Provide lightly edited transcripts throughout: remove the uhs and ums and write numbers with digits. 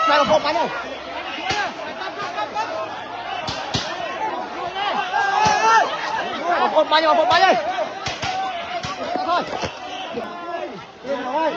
xoay một bánh ơi. Một bánh ơi. Thôi. Lên rồi.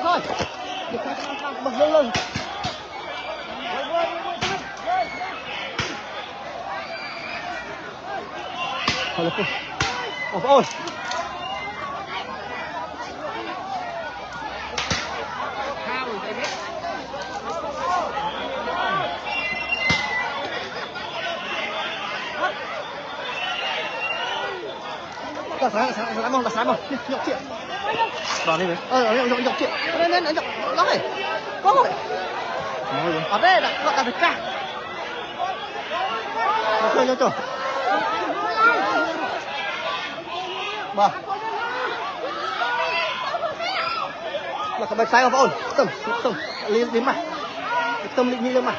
Thôi. Bật lên. Thôi lên. Ôi. Sáng không? Nhọc chuyện. Đòn đi về. Nhọc chuyện. Lên nhọc. Nó này. Có rồi. Ở đây là gọi là phải ca. Cho. Vâng. Là cái bạch sai không ổn. Tâm. Liên đến mà. Tâm định như mà.